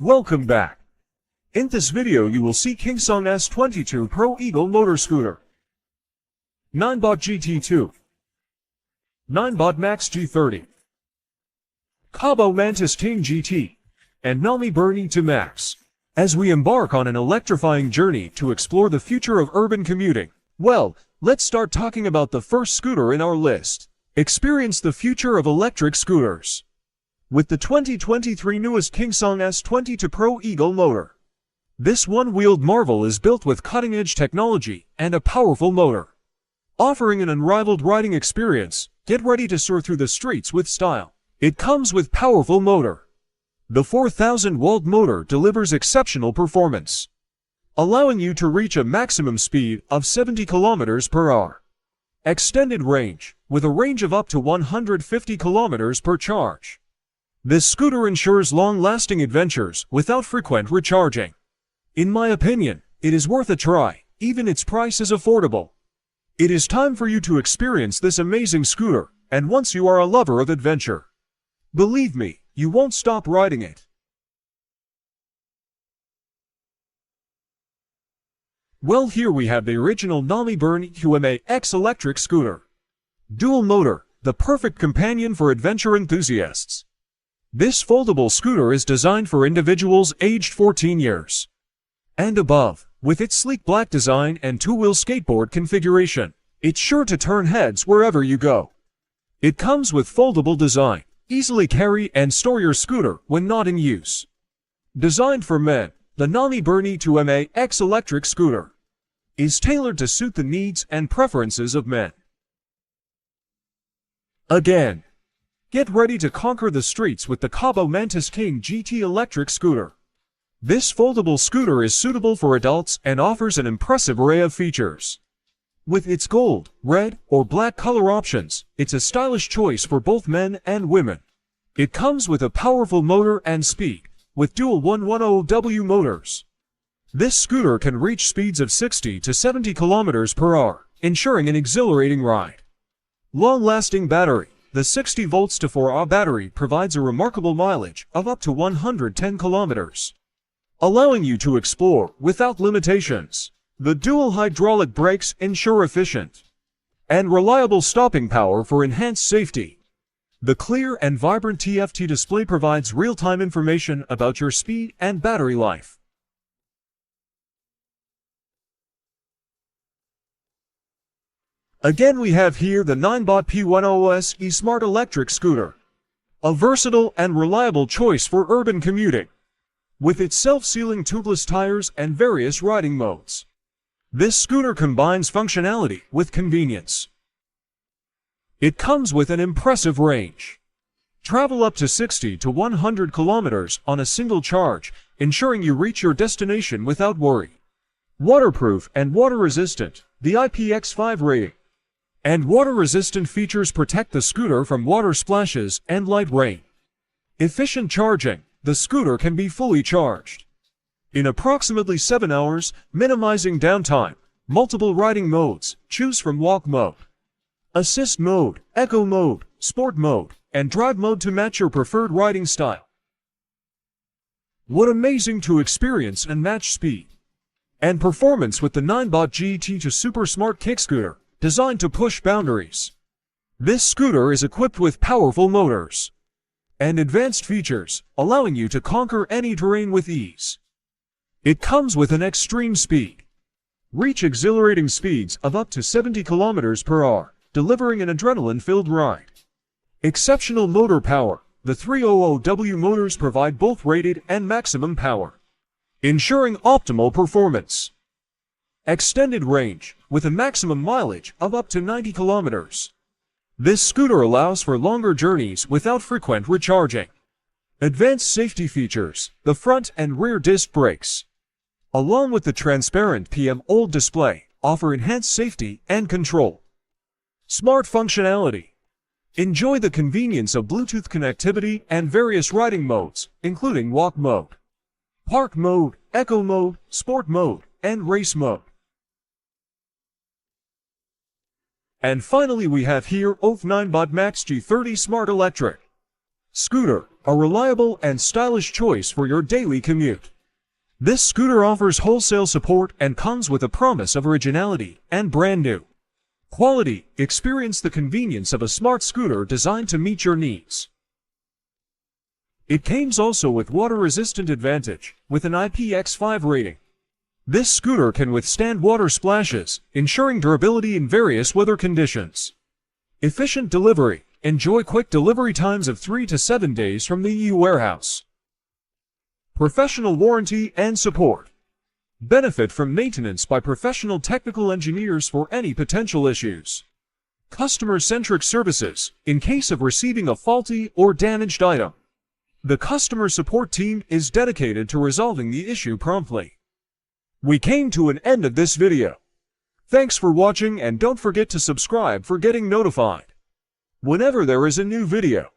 Welcome back. In this video you will see KingSong S22 Pro Eagle Motor Scooter, Ninebot GT2, Ninebot Max G30, Kaabo Mantis King GT, and Nami Bernie to Max. As we embark on an electrifying journey to explore the future of urban commuting, well, let's start talking about the first scooter in our list. Experience the future of electric scooters with the 2023 newest KingSong S22 Pro Eagle motor. This one-wheeled marvel is built with cutting-edge technology and a powerful motor. Offering an unrivaled riding experience, get ready to soar through the streets with style. It comes with powerful motor. The 4,000-volt motor delivers exceptional performance, allowing you to reach a maximum speed of 70 km per hour. Extended range, with a range of up to 150 km per charge. This scooter ensures long-lasting adventures without frequent recharging. In my opinion, it is worth a try, even its price is affordable. It is time for you to experience this amazing scooter, and once you are a lover of adventure, believe me, you won't stop riding it. Well, here we have the original Nami Bernie X electric scooter. Dual motor, the perfect companion for adventure enthusiasts. This foldable scooter is designed for individuals aged 14 years and above. With its sleek black design and two-wheel skateboard configuration, it's sure to turn heads wherever you go. It comes with foldable design. Easily carry and store your scooter when not in use. Designed for men, the Nami Bernie X electric scooter is tailored to suit the needs and preferences of men. Again, get ready to conquer the streets with the Kaabo Mantis King GT electric scooter. This foldable scooter is suitable for adults and offers an impressive array of features. With its gold, red, or black color options, it's a stylish choice for both men and women. It comes with a powerful motor and speed, with dual 110W motors. This scooter can reach speeds of 60 to 70 km per hour, ensuring an exhilarating ride. Long-lasting battery. The 60 volts to 4Ah battery provides a remarkable mileage of up to 110 kilometers, allowing you to explore without limitations. The dual hydraulic brakes ensure efficient and reliable stopping power for enhanced safety. The clear and vibrant TFT display provides real-time information about your speed and battery life. Again, we have here the Ninebot P10SE Smart Electric Scooter, a versatile and reliable choice for urban commuting. With its self-sealing tubeless tires and various riding modes, this scooter combines functionality with convenience. It comes with an impressive range. Travel up to 60 to 100 kilometers on a single charge, ensuring you reach your destination without worry. Waterproof and water-resistant, the IPX5 rating and water-resistant features protect the scooter from water splashes and light rain. Efficient charging. The scooter can be fully charged in approximately 7 hours, minimizing downtime. Multiple riding modes. Choose from walk mode, assist mode, eco mode, sport mode, and drive mode to match your preferred riding style. What amazing to experience and match speed and performance with the Ninebot GT2 Super Smart Kick Scooter, designed to push boundaries. This scooter is equipped with powerful motors and advanced features, allowing you to conquer any terrain with ease. It comes with an extreme speed. Reach exhilarating speeds of up to 70 km per hour, delivering an adrenaline-filled ride. Exceptional motor power. The 300W motors provide both rated and maximum power, ensuring optimal performance. Extended range, with a maximum mileage of up to 90 kilometers. This scooter allows for longer journeys without frequent recharging. Advanced safety features. The front and rear disc brakes, along with the transparent PM-OLED display, offer enhanced safety and control. Smart functionality. Enjoy the convenience of Bluetooth connectivity and various riding modes, including walk mode, park mode, eco mode, sport mode, and race mode. And finally we have here Ninebot Max G30 Smart Electric Scooter. a reliable and stylish choice for your daily commute. This scooter offers wholesale support and comes with a promise of originality and brand new quality. Experience the convenience of a smart scooter designed to meet your needs. It comes also with water-resistant advantage, with an IPX5 rating. This scooter can withstand water splashes, ensuring durability in various weather conditions. Efficient delivery. Enjoy quick delivery times of 3 to 7 days from the EU warehouse. Professional warranty and support. Benefit from maintenance by professional technical engineers for any potential issues. Customer-centric services, in case of receiving a faulty or damaged item. The customer support team is dedicated to resolving the issue promptly. We came to an end of this video. Thanks for watching and don't forget to subscribe for getting notified whenever there is a new video.